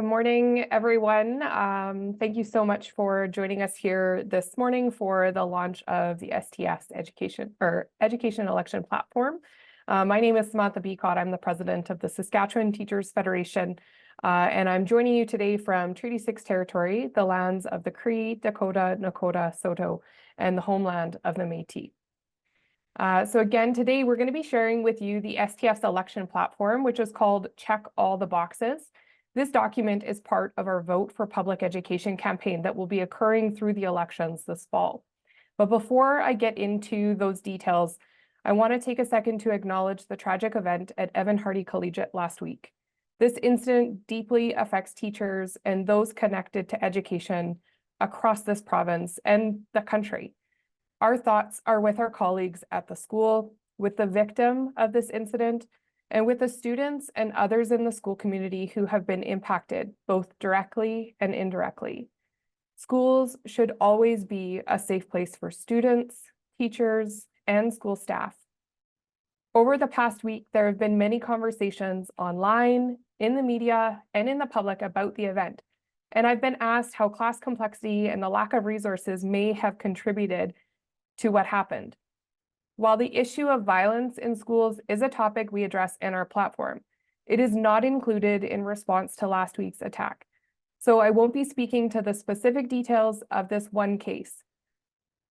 Good morning, everyone. Thank you so much for joining us here this morning for the launch of the STF's Education Election Platform. My name is Samantha Beacott. I'm the president of the Saskatchewan Teachers Federation, and I'm joining you today from Treaty 6 territory, the lands of the Cree, Dakota, Nakota, Saulteaux, and the homeland of the Métis. So again, today we're going to be sharing with you the STF's election platform, which is called Check All the Boxes. This document is part of our Vote for Public Education campaign that will be occurring through the elections this fall. But before I get into those details, I want to take a second to acknowledge the tragic event at Evan Hardy Collegiate last week. This incident deeply affects teachers and those connected to education across this province and the country. Our thoughts are with our colleagues at the school, with the victim of this incident, and with the students and others in the school community who have been impacted, both directly and indirectly. Schools should always be a safe place for students, teachers, and school staff. Over the past week, there have been many conversations online, in the media, and in the public about the event. And I've been asked how class complexity and the lack of resources may have contributed to what happened. While the issue of violence in schools is a topic we address in our platform, it is not included in response to last week's attack. So I won't be speaking to the specific details of this one case.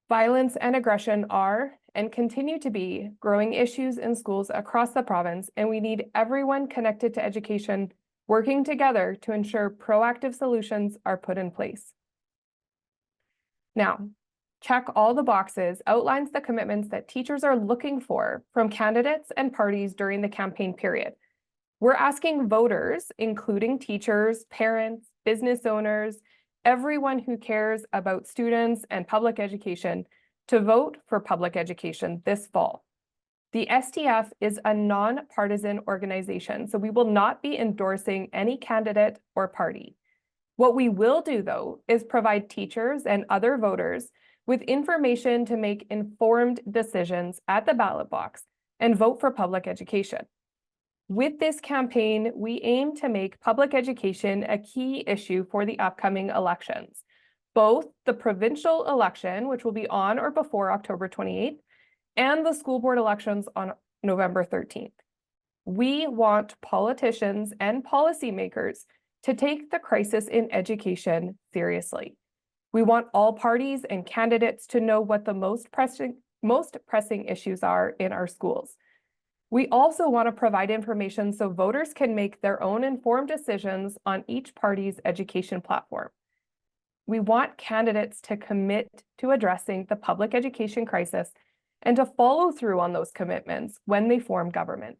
Violence and aggression are and continue to be growing issues in schools across the province, and we need everyone connected to education working together to ensure proactive solutions are put in place. Now, Check All the Boxes outlines the commitments that teachers are looking for from candidates and parties during the campaign period. We're asking voters, including teachers, parents, business owners, everyone who cares about students and public education, to vote for public education this fall. The STF is a non-partisan organization, so we will not be endorsing any candidate or party. What we will do, though, is provide teachers and other voters with information to make informed decisions at the ballot box and vote for public education. With this campaign, we aim to make public education a key issue for the upcoming elections, both the provincial election, which will be on or before October 28th, and the school board elections on November 13th. We want politicians and policymakers to take the crisis in education seriously. We want all parties and candidates to know what the most pressing issues are in our schools. We also want to provide information so voters can make their own informed decisions on each party's education platform. We want candidates to commit to addressing the public education crisis and to follow through on those commitments when they form government.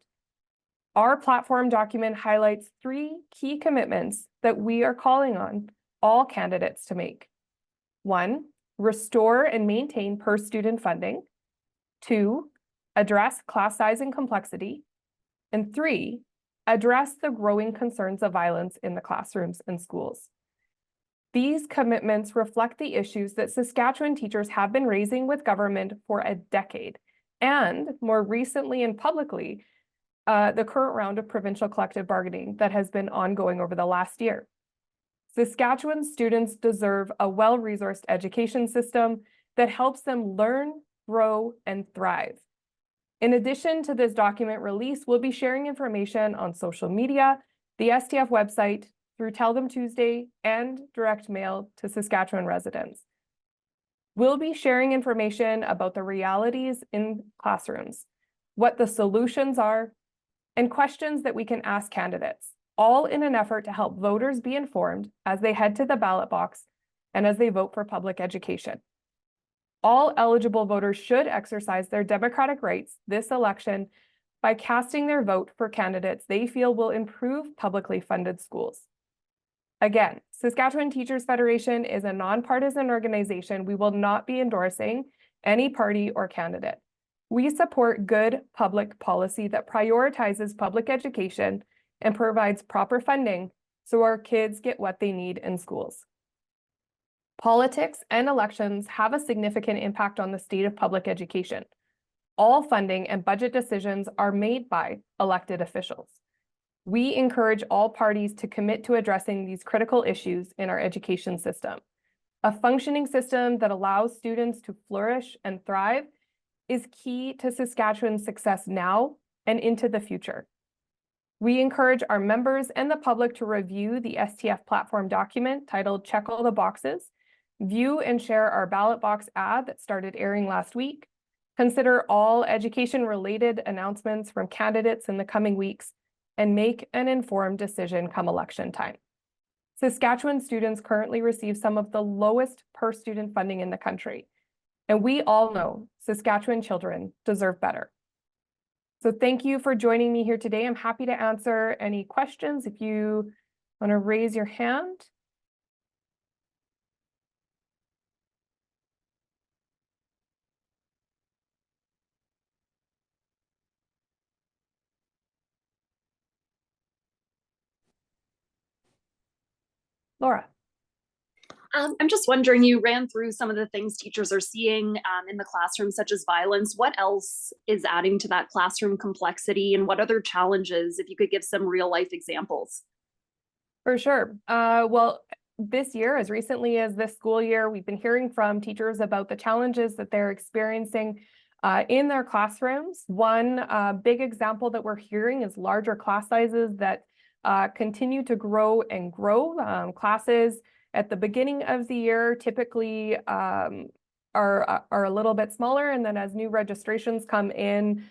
Our platform document highlights 3 key commitments that we are calling on all candidates to make. 1, restore and maintain per-student funding. 2, address class size and complexity. And 3, address the growing concerns of violence in the classrooms and schools. These commitments reflect the issues that Saskatchewan teachers have been raising with government for a decade, and more recently and publicly, the current round of provincial collective bargaining that has been ongoing over the last year. Saskatchewan students deserve a well-resourced education system that helps them learn, grow, and thrive. In addition to this document release, we'll be sharing information on social media, the STF website, through Tell Them Tuesday, and direct mail to Saskatchewan residents. We'll be sharing information about the realities in classrooms, what the solutions are, and questions that we can ask candidates, all in an effort to help voters be informed as they head to the ballot box and as they vote for public education. All eligible voters should exercise their democratic rights this election by casting their vote for candidates they feel will improve publicly funded schools. Again, Saskatchewan Teachers Federation is a nonpartisan organization. We will not be endorsing any party or candidate. We support good public policy that prioritizes public education and provides proper funding so our kids get what they need in schools. Politics and elections have a significant impact on the state of public education. All funding and budget decisions are made by elected officials. We encourage all parties to commit to addressing these critical issues in our education system. A functioning system that allows students to flourish and thrive is key to Saskatchewan's success now and into the future. We encourage our members and the public to review the STF platform document titled Check All the Boxes, view and share our ballot box ad that started airing last week, consider all education-related announcements from candidates in the coming weeks, and make an informed decision come election time. Saskatchewan students currently receive some of the lowest per-student funding in the country, and we all know Saskatchewan children deserve better. So thank you for joining me here today. I'm happy to answer any questions if you want to raise your hand. Laura. I'm just wondering, you ran through some of the things teachers are seeing in the classroom, such as violence. What else is adding to that classroom complexity, and what other challenges, if you could give some real life examples? For sure. Well, this year, as recently as this school year, we've been hearing from teachers about the challenges that they're experiencing in their classrooms. One big example that we're hearing is larger class sizes that continue to grow and grow. Classes at the beginning of the year typically are a little bit smaller, and then as new registrations come in,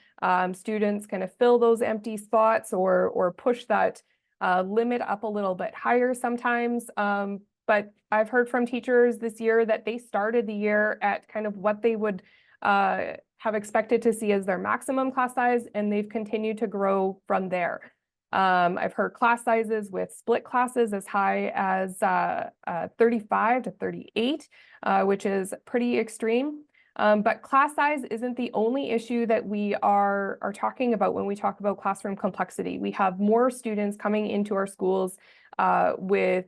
students kind of fill those empty spots or push that limit up a little bit higher sometimes. But I've heard from teachers this year that they started the year at kind of what they would have expected to see as their maximum class size, and they've continued to grow from there. I've heard class sizes with split classes as high as 35 to 38, which is pretty extreme. But class size isn't the only issue that we are talking about when we talk about classroom complexity. We have more students coming into our schools with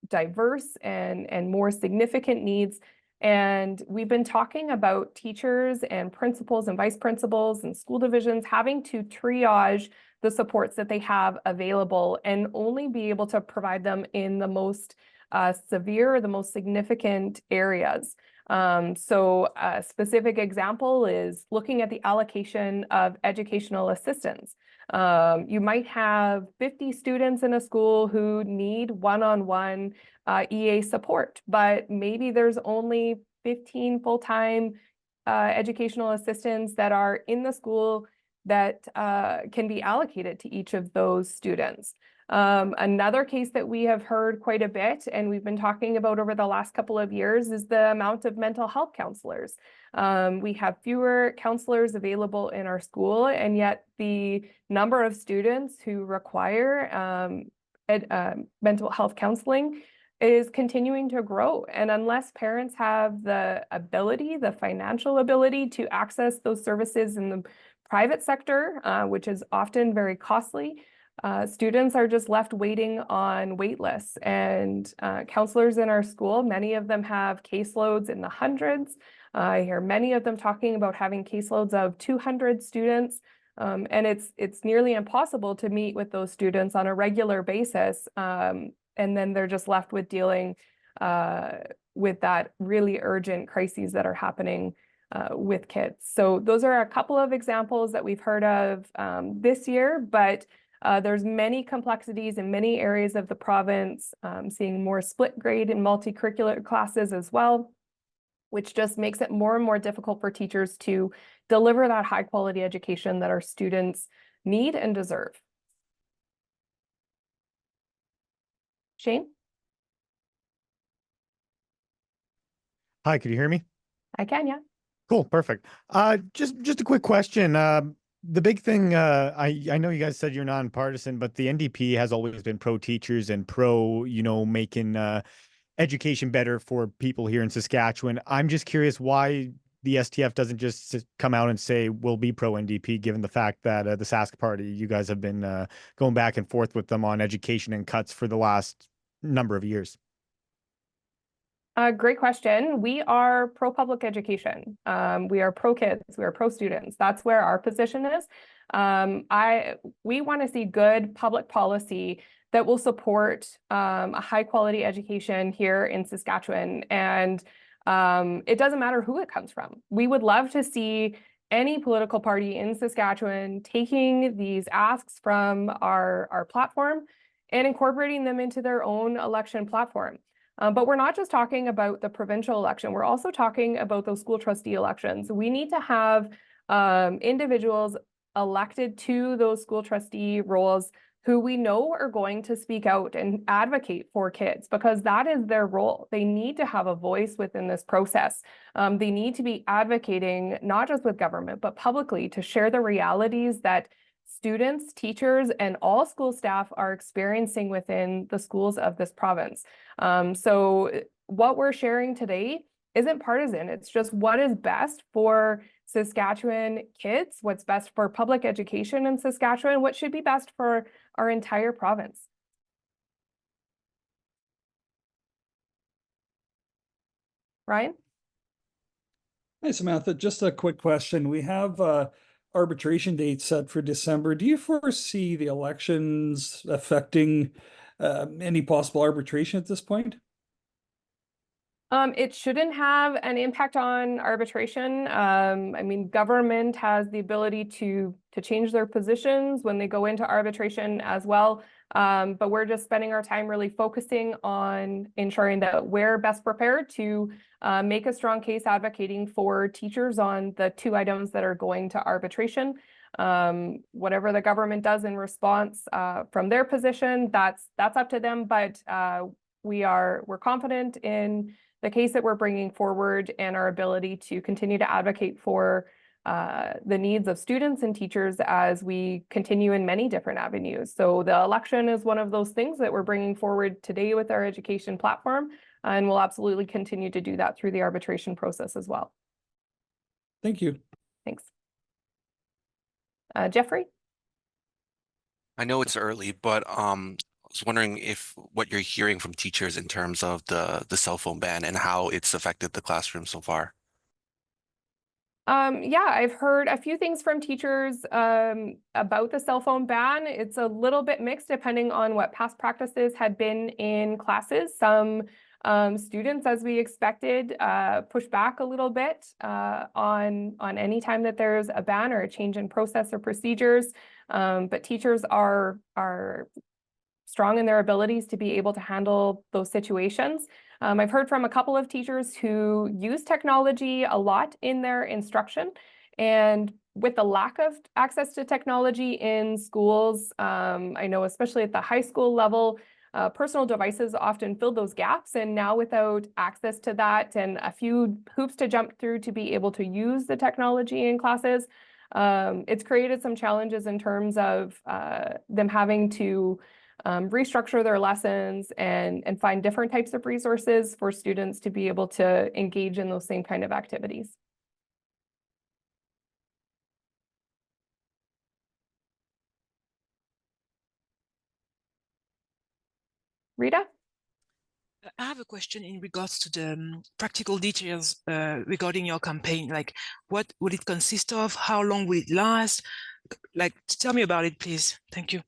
diverse and more significant needs. And we've been talking about teachers and principals and vice principals and school divisions having to triage the supports that they have available and only be able to provide them in the most severe, the most significant areas. So a specific example is looking at the allocation of educational assistants. You might have 50 students in a school who need one-on-one EA support, but maybe there's only 15 full-time educational assistants that are in the school that can be allocated to each of those students. Another case that we have heard quite a bit, and we've been talking about over the last couple of years, is the amount of mental health counselors. We have fewer counselors available in our school, and yet the number of students who require mental health counseling is continuing to grow. And unless parents have the ability, the financial ability to access those services in the private sector, which is often very costly, students are just left waiting on wait lists. And counselors in our school, many of them have caseloads in the hundreds. I hear many of them talking about having caseloads of 200 students. And it's nearly impossible to meet with those students on a regular basis. And then they're just left with dealing with that really urgent crises that are happening with kids. So those are a couple of examples that we've heard of this year, but there's many complexities in many areas of the province, seeing more split grade and multi-curricular classes as well, which just makes it more and more difficult for teachers to deliver that high quality education that our students need and deserve. Shane? Hi, could you hear me? I can, yeah. Cool, perfect. Just a quick question. The big thing, I know you guys said you're nonpartisan, but the NDP has always been pro teachers and pro, making education better for people here in Saskatchewan. I'm just curious why the STF doesn't just come out and say we'll be pro NDP, given the fact that the Sask Party, you guys have been going back and forth with them on education and cuts for the last number of years. Great question. We are pro public education. We are pro kids. We are pro students. That's where our position is. We want to see good public policy that will support a high quality education here in Saskatchewan. And it doesn't matter who it comes from. We would love to see any political party in Saskatchewan taking these asks from our platform and incorporating them into their own election platform. But we're not just talking about the provincial election. We're also talking about those school trustee elections. We need to have individuals elected to those school trustee roles who we know are going to speak out and advocate for kids, because that is their role. They need to have a voice within this process. They need to be advocating, not just with government, but publicly, to share the realities that students, teachers, and all school staff are experiencing within the schools of this province. So what we're sharing today isn't partisan. It's just what is best for Saskatchewan kids, what's best for public education in Saskatchewan, what should be best for our entire province. Ryan? Hi, Samantha. Just a quick question. We have arbitration dates set for December. Do you foresee the elections affecting any possible arbitration at this point? It shouldn't have an impact on arbitration. I mean, government has the ability to change their positions when they go into arbitration as well. But we're just spending our time really focusing on ensuring that we're best prepared to make a strong case advocating for teachers on the 2 items that are going to arbitration. Whatever the government does in response from their position, that's up to them. But we're confident in the case that we're bringing forward and our ability to continue to advocate for the needs of students and teachers as we continue in many different avenues. So the election is one of those things that we're bringing forward today with our education platform, and we'll absolutely continue to do that through the arbitration process as well. Thank you. Thanks. Jeffrey? I know it's early, but I was wondering if what you're hearing from teachers in terms of the cell phone ban and how it's affected the classroom so far. Yeah, I've heard a few things from teachers about the cell phone ban. It's a little bit mixed depending on what past practices had been in classes. Some students, as we expected, push back a little bit on any time that there's a ban or a change in process or procedures. But teachers are strong in their abilities to be able to handle those situations. I've heard from a couple of teachers who use technology a lot in their instruction, and with the lack of access to technology in schools, I know especially at the high school level, personal devices often fill those gaps, and now without access to that and a few hoops to jump through to be able to use the technology in classes, it's created some challenges in terms of them having to restructure their lessons and find different types of resources for students to be able to engage in those same kind of activities. Rita? I have a question in regards to the practical details regarding your campaign. Like, what will it consist of? How long will it last? Like, tell me about it, please. Thank you.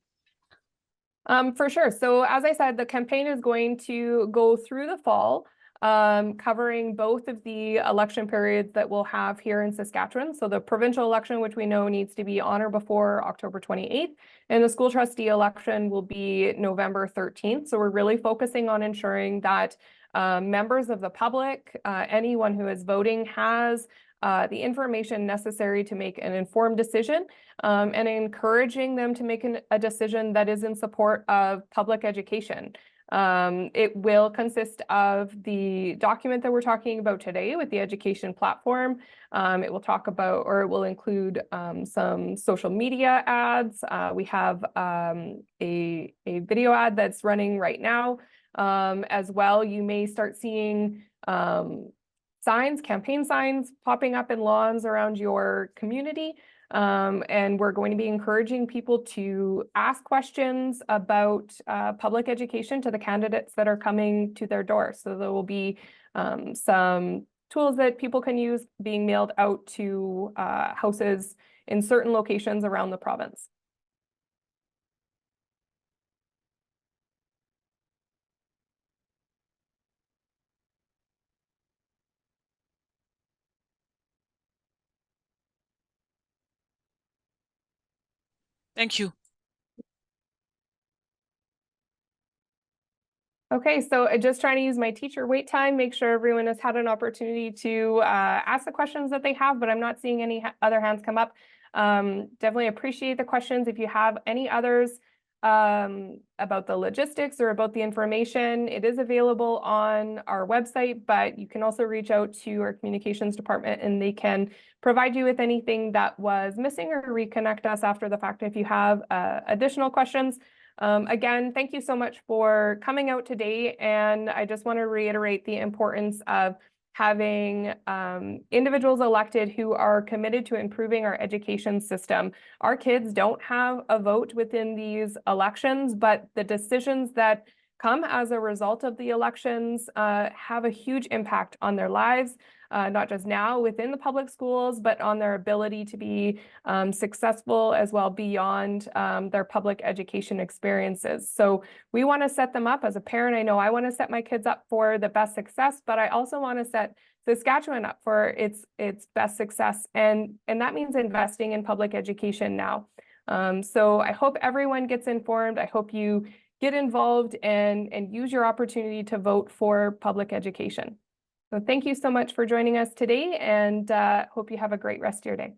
For sure. So as I said, the campaign is going to go through the fall, covering both of the election periods that we'll have here in Saskatchewan. So the provincial election, which we know needs to be on or before October 28th, and the school trustee election will be November 13th. So we're really focusing on ensuring that members of the public, anyone who is voting, has the information necessary to make an informed decision, and encouraging them to make a decision that is in support of public education. It will consist of the document that we're talking about today with the education platform. It will talk about, or it will include some social media ads. We have a video ad that's running right now as well. You may start seeing signs, campaign signs popping up in lawns around your community. And we're going to be encouraging people to ask questions about public education to the candidates that are coming to their door. So there will be some tools that people can use being mailed out to houses in certain locations around the province. Thank you. Okay, so just trying to use my teacher wait time, make sure everyone has had an opportunity to ask the questions that they have, but I'm not seeing any other hands come up. Definitely appreciate the questions. If you have any others about the logistics or about the information, it is available on our website, but you can also reach out to our communications department and they can provide you with anything that was missing or reconnect us after the fact if you have additional questions. Again, thank you so much for coming out today. And I just want to reiterate the importance of having individuals elected who are committed to improving our education system. Our kids don't have a vote within these elections, but the decisions that come as a result of the elections have a huge impact on their lives, not just now within the public schools, but on their ability to be successful as well beyond their public education experiences. So we want to set them up. As a parent, I know I want to set my kids up for the best success, but I also want to set Saskatchewan up for its best success. And that means investing in public education now. So I hope everyone gets informed. I hope you get involved and use your opportunity to vote for public education. So thank you so much for joining us today, and hope you have a great rest of your day.